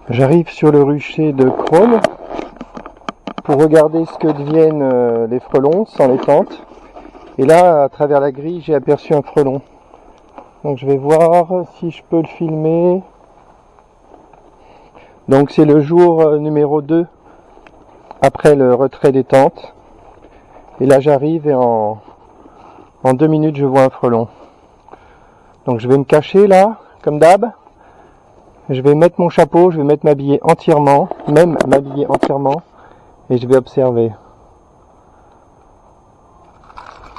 J'arrive sur le rucher de Chrome pour regarder ce que deviennent les frelons sans les tentes. Et là, à travers la grille, j'ai aperçu un frelon. Donc je vais voir si je peux le filmer. Donc c'est le jour numéro 2 après le retrait des tentes. Et là j'arrive et en 2 minutes je vois un frelon. Donc je vais me cacher là, comme d'hab. Je vais mettre mon chapeau, je vais m'habiller entièrement, et je vais observer.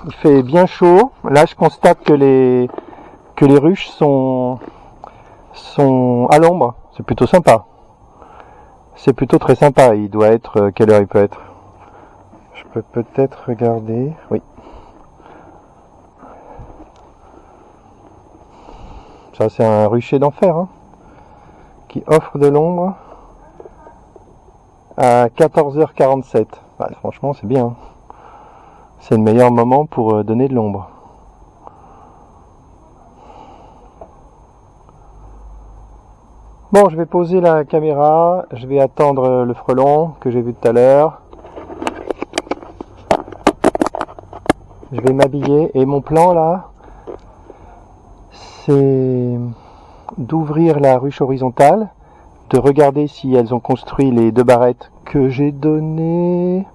Il fait bien chaud. Là je constate que les ruches sont à l'ombre. C'est plutôt sympa. C'est plutôt très sympa. Il doit être... quelle heure il peut être? Je peux peut-être regarder. Oui. Ça c'est un rucher d'enfer, hein, qui offre de l'ombre à 14h47. Bah, franchement c'est bien. C'est le meilleur moment pour donner de l'ombre. Bon, je vais poser la caméra, je vais attendre le frelon que j'ai vu tout à l'heure. Je vais m'habiller et mon plan là, c'est d'ouvrir la ruche horizontale, de regarder si elles ont construit les 2 barrettes que j'ai données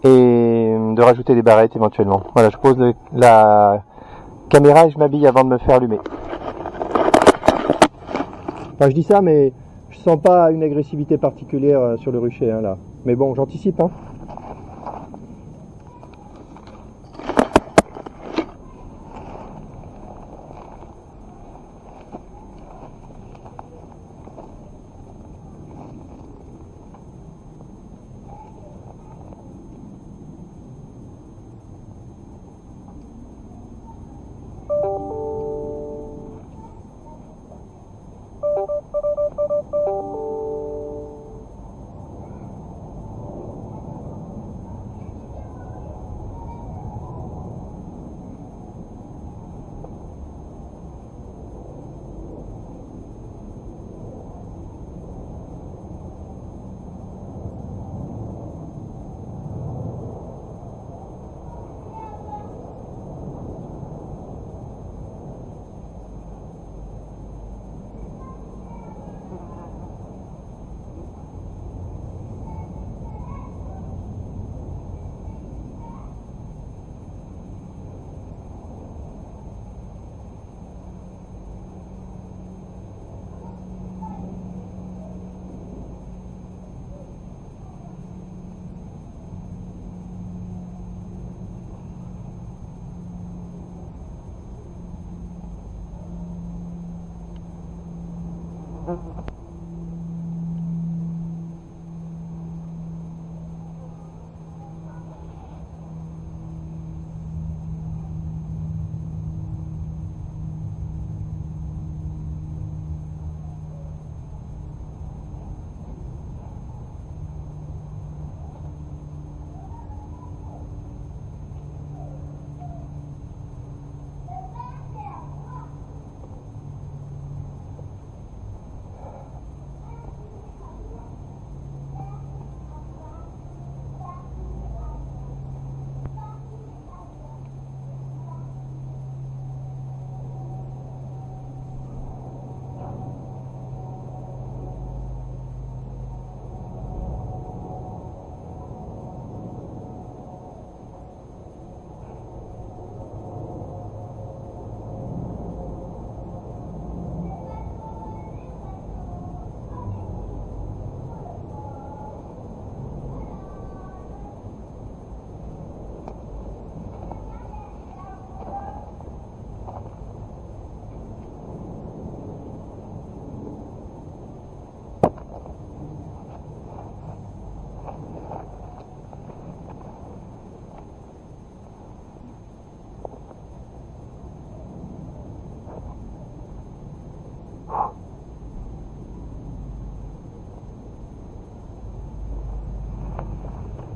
et de rajouter des barrettes éventuellement. Voilà, je pose la caméra et je m'habille avant de me faire allumer. Enfin, je dis ça, mais je sens pas une agressivité particulière sur le rucher, hein, là. Mais bon, j'anticipe, hein.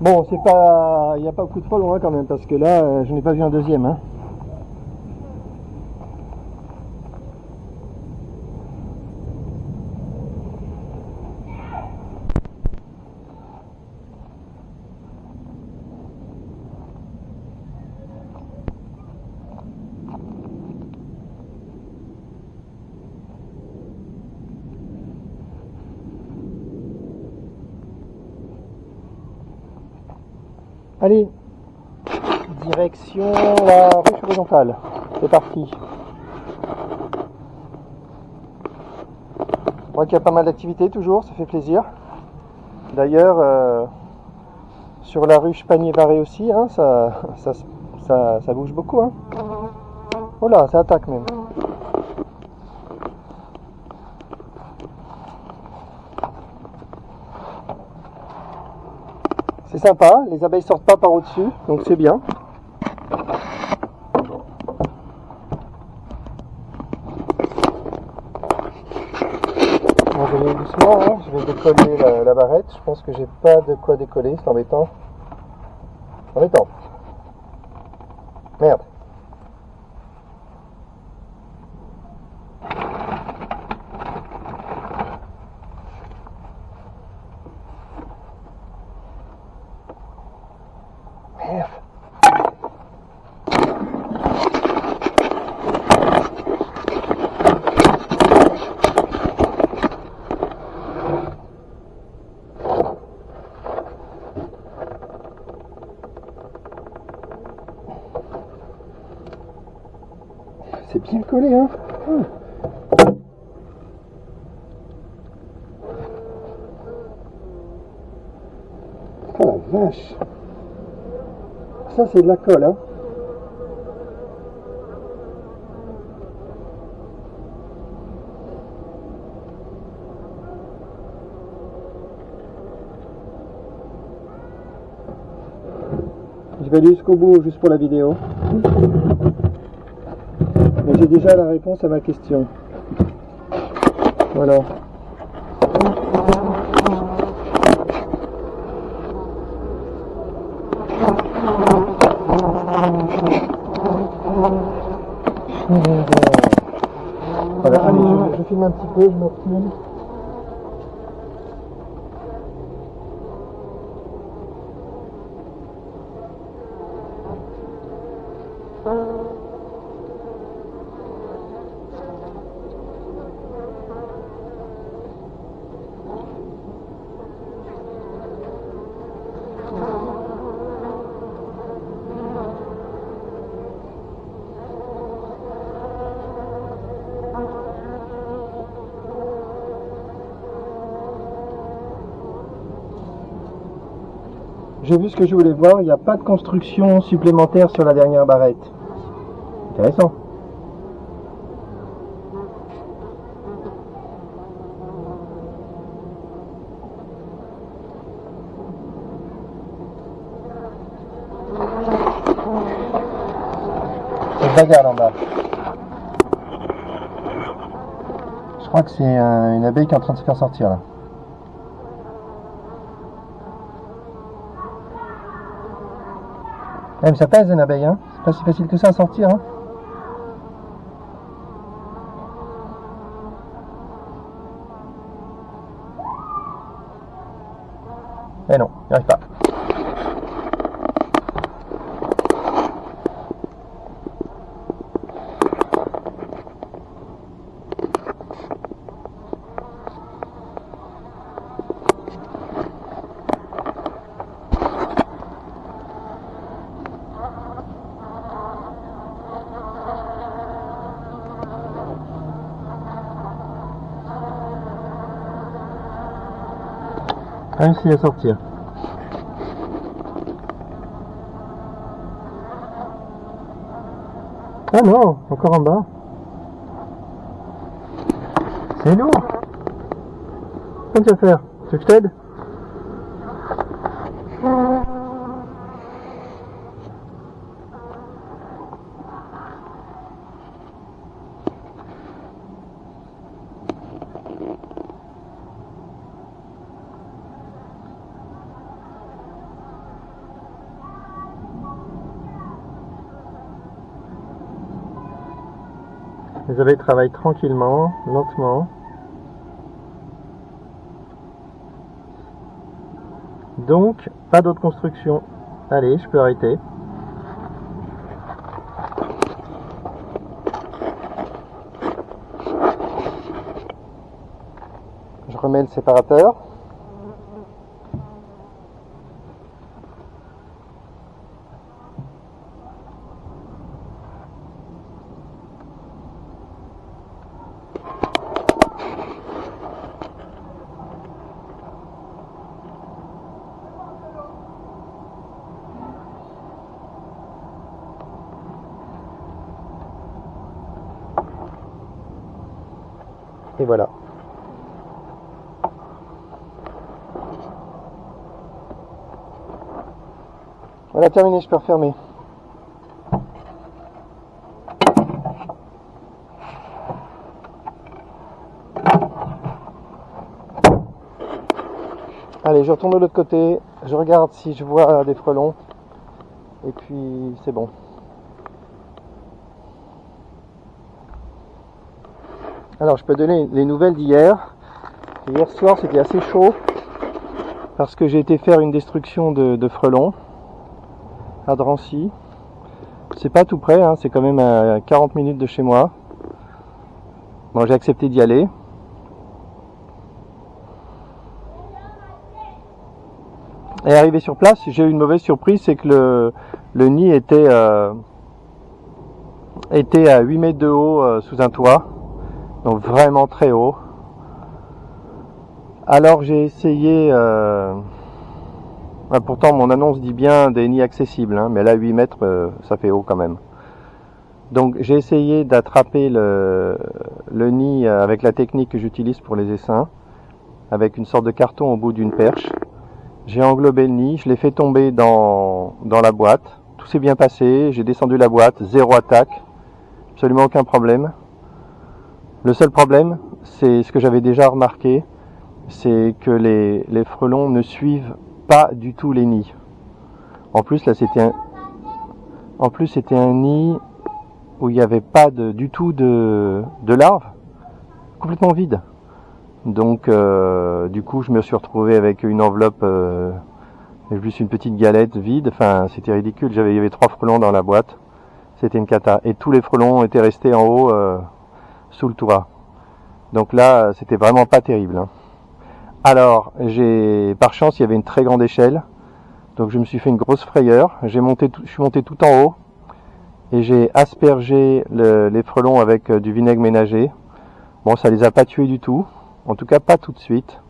Bon, c'est pas, il n'y a pas beaucoup de frelons hein, quand même, parce que là, je n'ai pas vu un deuxième. Hein. Allez, direction la ruche horizontale. C'est parti. Je vois qu'il y a pas mal d'activités toujours, ça fait plaisir. D'ailleurs, sur la ruche Panier-Varé aussi, hein, ça bouge beaucoup. Hein. Oh là, ça attaque même. C'est sympa, les abeilles sortent pas par au-dessus, donc c'est bien. Bon, je vais doucement, hein. Je vais décoller la barrette. Je pense que j'ai pas de quoi décoller, c'est embêtant. Embêtant. Merde. Merde. C'est bien collé, hein. Oh la vache. Ça, c'est de la colle, hein. Je vais aller jusqu'au bout, juste pour la vidéo. Mais j'ai déjà la réponse à ma question. Voilà. Voilà, allez, je filme un petit peu, je me recule. J'ai vu ce que je voulais voir, il n'y a pas de construction supplémentaire sur la dernière barrette. Intéressant. Ça se bagarre en bas. Je crois que c'est une abeille qui est en train de se faire sortir là. Mais ça pèse une abeille, hein. C'est pas si facile que ça à sortir, hein. Eh non, il n'y arrive pas. Réussi à sortir. Ah non, encore en bas. C'est lourd. Qu'est-ce que tu vas faire? Tu veux que je t'aide? Les abeilles travaillent tranquillement, lentement. Donc, pas d'autre construction. Allez, je peux arrêter. Je remets le séparateur. Et voilà. Voilà, terminé, je peux refermer. Allez, je retourne de l'autre côté, je regarde si je vois des frelons, et puis c'est bon. Alors, je peux donner les nouvelles d'hier. Hier soir, c'était assez chaud, parce que j'ai été faire une destruction de frelons à Drancy. C'est pas tout près, hein, c'est quand même à 40 minutes de chez moi. Bon, j'ai accepté d'y aller. Et arrivé sur place, j'ai eu une mauvaise surprise, c'est que le nid était à 8 mètres de haut sous un toit, donc vraiment très haut. Alors j'ai essayé, pourtant mon annonce dit bien des nids accessibles, hein, mais là 8 mètres ça fait haut quand même. Donc j'ai essayé d'attraper le nid avec la technique que j'utilise pour les essaims, avec une sorte de carton au bout d'une perche. J'ai englobé le nid, je l'ai fait tomber dans la boîte. Tout s'est bien passé, j'ai descendu la boîte, zéro attaque, absolument aucun problème. Le seul problème, c'est ce que j'avais déjà remarqué, c'est que les frelons ne suivent pas du tout les nids. En plus, là, c'était un nid où il n'y avait pas du tout de larves, complètement vide. Donc du coup je me suis retrouvé avec une enveloppe et plus une petite galette vide, enfin c'était ridicule, il y avait 3 frelons dans la boîte, c'était une cata, et tous les frelons étaient restés en haut sous le toit. Donc là c'était vraiment pas terrible, hein. Alors par chance il y avait une très grande échelle, donc je me suis fait une grosse frayeur, je suis monté tout en haut et j'ai aspergé les frelons avec du vinaigre ménager. Bon, ça les a pas tués du tout. En tout cas, pas tout de suite.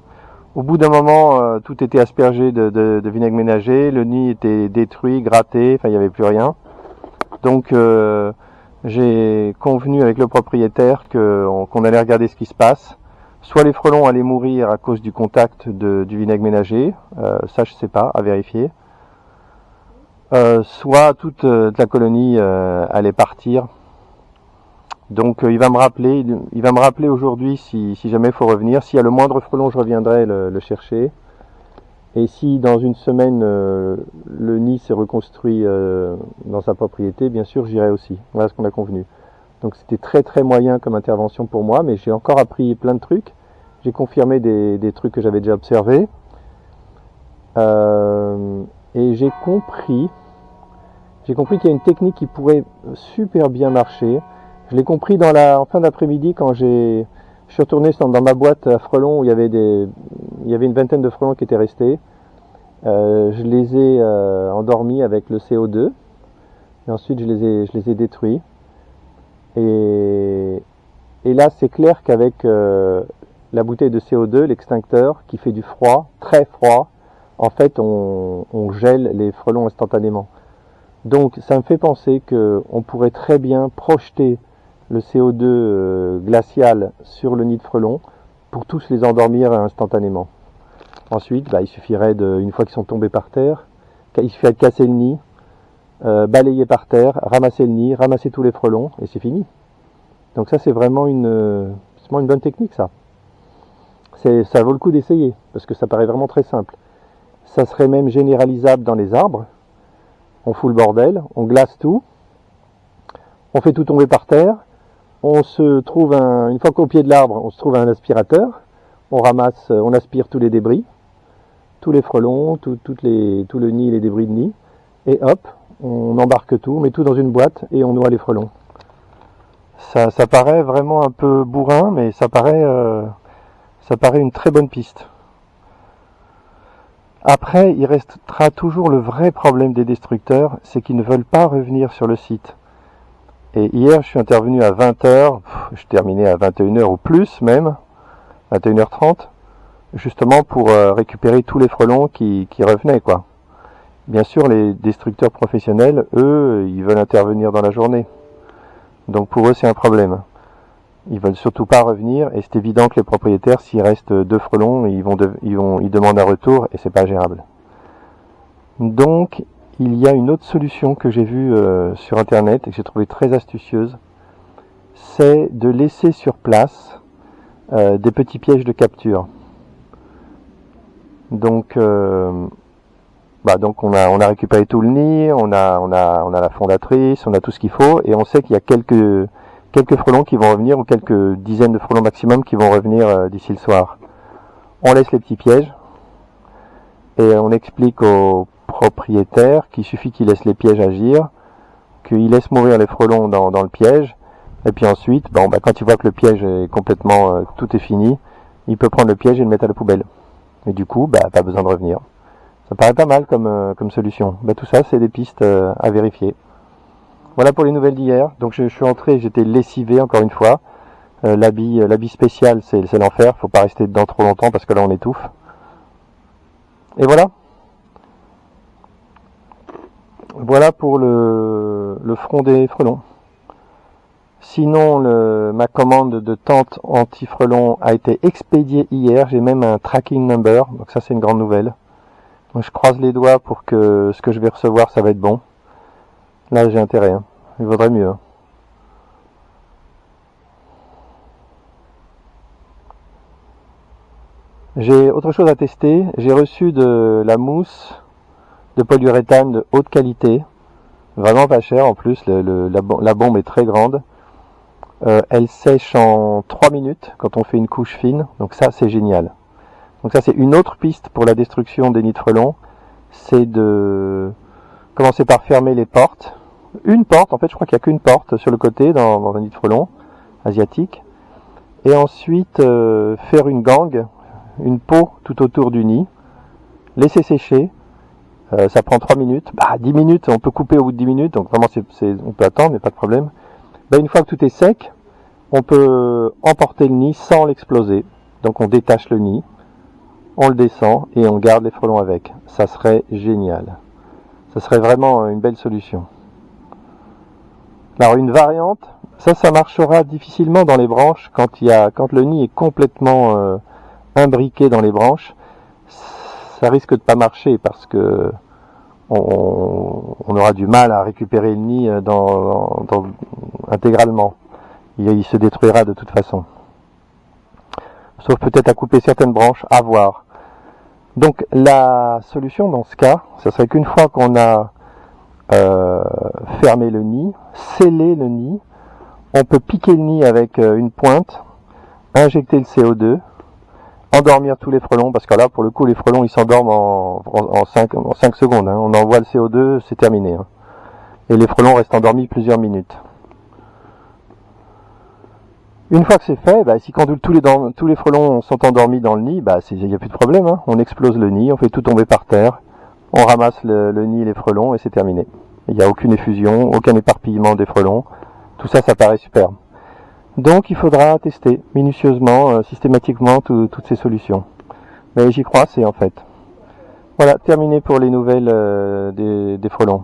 Au bout d'un moment, tout était aspergé de vinaigre ménager, le nid était détruit, gratté, enfin il n'y avait plus rien. Donc j'ai convenu avec le propriétaire qu'on allait regarder ce qui se passe. Soit les frelons allaient mourir à cause du contact du vinaigre ménager, ça je sais pas, à vérifier. Soit toute la colonie allait partir. Donc il va me rappeler aujourd'hui si jamais il faut revenir. S'il y a le moindre frelon, je reviendrai le chercher. Et si dans une semaine le nid s'est reconstruit dans sa propriété, bien sûr j'irai aussi. Voilà ce qu'on a convenu. Donc c'était très très moyen comme intervention pour moi, mais j'ai encore appris plein de trucs. J'ai confirmé des trucs que j'avais déjà observés. Et j'ai compris qu'il y a une technique qui pourrait super bien marcher. Je l'ai compris en fin d'après-midi quand je suis retourné dans ma boîte à frelons où il y avait une vingtaine de frelons qui étaient restés. Je les ai endormis avec le CO2 et ensuite je les ai détruits. Et là c'est clair qu'avec la bouteille de CO2, l'extincteur qui fait du froid, très froid, en fait on gèle les frelons instantanément. Donc ça me fait penser qu'on pourrait très bien projeter le CO2 glacial sur le nid de frelons pour tous les endormir instantanément. Ensuite, il suffirait une fois qu'ils sont tombés par terre, il suffirait de casser le nid, balayer par terre, ramasser le nid, ramasser tous les frelons et c'est fini. Donc ça c'est vraiment une bonne technique ça. Ça vaut le coup d'essayer parce que ça paraît vraiment très simple. Ça serait même généralisable dans les arbres. On fout le bordel, on glace tout, on fait tout tomber par terre, on se trouve une fois qu'au pied de l'arbre, on se trouve un aspirateur, on aspire tous les débris, tous les frelons, tout le nid, les débris de nid, et hop, on embarque tout, on met tout dans une boîte et on noie les frelons. Ça paraît vraiment un peu bourrin, mais ça paraît une très bonne piste. Après, il restera toujours le vrai problème des destructeurs, c'est qu'ils ne veulent pas revenir sur le site. Et hier, je suis intervenu à 20h, je terminais à 21h ou plus même, 21h30, justement pour récupérer tous les frelons qui revenaient, quoi. Bien sûr, les destructeurs professionnels, eux, ils veulent intervenir dans la journée. Donc pour eux, c'est un problème. Ils veulent surtout pas revenir et c'est évident que les propriétaires, s'il reste 2 frelons, ils demandent un retour et c'est pas gérable. Donc, il y a une autre solution que j'ai vue sur internet et que j'ai trouvée très astucieuse. C'est de laisser sur place des petits pièges de capture. Donc, donc on a récupéré tout le nid, on a la fondatrice, on a tout ce qu'il faut et on sait qu'il y a quelques frelons qui vont revenir ou quelques dizaines de frelons maximum qui vont revenir d'ici le soir. On laisse les petits pièges et on explique aux propriétaires qu'il suffit qu'ils laissent les pièges agir, qu'ils laissent mourir les frelons dans le piège et puis ensuite, quand il voit que le piège est complètement, tout est fini, il peut prendre le piège et le mettre à la poubelle. Et du coup, pas besoin de revenir. Ça paraît pas mal comme solution. Tout ça, c'est des pistes à vérifier. Voilà pour les nouvelles d'hier. Donc je suis entré, j'étais lessivé encore une fois. L'habit spécial, c'est l'enfer. Faut pas rester dedans trop longtemps parce que là on étouffe. Et voilà. Voilà pour le front des frelons. Sinon, ma commande de tente anti-frelons a été expédiée hier. J'ai même un tracking number. Donc ça, c'est une grande nouvelle. Donc je croise les doigts pour que ce que je vais recevoir, ça va être bon. Là, j'ai intérêt. Il vaudrait mieux. J'ai autre chose à tester. J'ai reçu de la mousse de polyuréthane de haute qualité. Vraiment pas cher en plus. La bombe est très grande. Elle sèche en 3 minutes quand on fait une couche fine. Donc ça, c'est génial. Donc ça, c'est une autre piste pour la destruction des nids de frelons. C'est de commencer par fermer les portes. Une porte, en fait, je crois qu'il n'y a qu'une porte sur le côté dans un nid de frelons asiatique. Et ensuite, faire une gangue, une peau tout autour du nid. Laisser sécher. Ça prend 3 minutes. 10 minutes, on peut couper au bout de 10 minutes. Donc vraiment, on peut attendre, mais pas de problème. Une fois que tout est sec, on peut emporter le nid sans l'exploser. Donc on détache le nid, on le descend et on garde les frelons avec. Ça serait génial. Ça serait vraiment une belle solution. Alors une variante, ça marchera difficilement dans les branches quand le nid est complètement imbriqué dans les branches. Ça risque de pas marcher parce que on aura du mal à récupérer le nid intégralement. Il se détruira de toute façon. Sauf peut-être à couper certaines branches, à voir. Donc la solution dans ce cas, ce serait qu'une fois qu'on a fermé le nid, scellé le nid, on peut piquer le nid avec une pointe, injecter le CO2, endormir tous les frelons, parce que là, pour le coup, les frelons, ils s'endorment en 5 secondes. On envoie le CO2, c'est terminé. Et les frelons restent endormis plusieurs minutes. Une fois que c'est fait, si quand tous les frelons sont endormis dans le nid, il n'y a plus de problème. On explose le nid, on fait tout tomber par terre, on ramasse le nid et les frelons et c'est terminé. Il n'y a aucune effusion, aucun éparpillement des frelons. Tout ça, ça paraît superbe. Donc il faudra tester minutieusement, systématiquement toutes ces solutions. Mais j'y crois, c'est en fait. Voilà, terminé pour les nouvelles des frelons.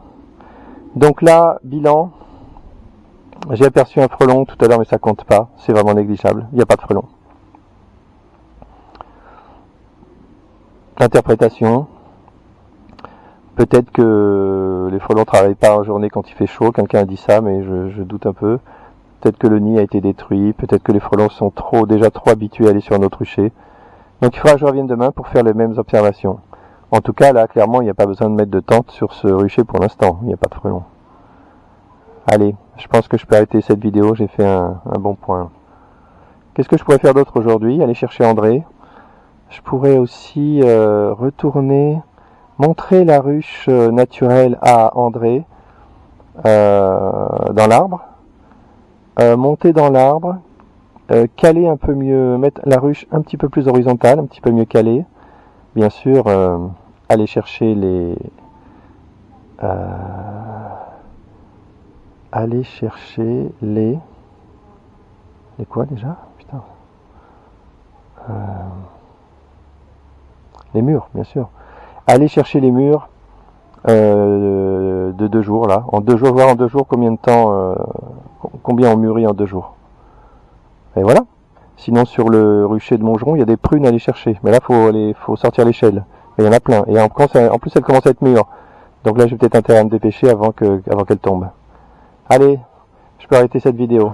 Donc là, bilan. J'ai aperçu un frelon tout à l'heure, mais ça compte pas. C'est vraiment négligeable. Il n'y a pas de frelon. Interprétation. Peut-être que les frelons ne travaillent pas en journée quand il fait chaud. Quelqu'un a dit ça, mais je doute un peu. Peut-être que le nid a été détruit. Peut-être que les frelons sont déjà trop habitués à aller sur notre rucher. Donc il faudra que je revienne demain pour faire les mêmes observations. En tout cas, là, clairement, il n'y a pas besoin de mettre de tente sur ce rucher pour l'instant. Il n'y a pas de frelons. Allez, je pense que je peux arrêter cette vidéo, j'ai fait un bon point. Qu'est-ce que je pourrais faire d'autre aujourd'hui? Aller chercher André. Je pourrais aussi retourner, montrer la ruche naturelle à André dans l'arbre. Monter dans l'arbre, caler un peu mieux, mettre la ruche un petit peu plus horizontale, un petit peu mieux calée. Bien sûr, aller chercher les quoi déjà? Putain. Les murs, bien sûr. Aller chercher les murs de 2 jours là. En 2 jours, voir en 2 jours combien de temps, combien on mûrit en 2 jours. Et voilà. Sinon sur le rucher de Montgeron, il y a des prunes à aller chercher. Mais là, faut sortir l'échelle. Et il y en a plein. Et en plus, elle commence à être mûre. Donc là, j'ai peut-être intérêt à me dépêcher avant qu'elle tombe. Allez, je peux arrêter cette vidéo.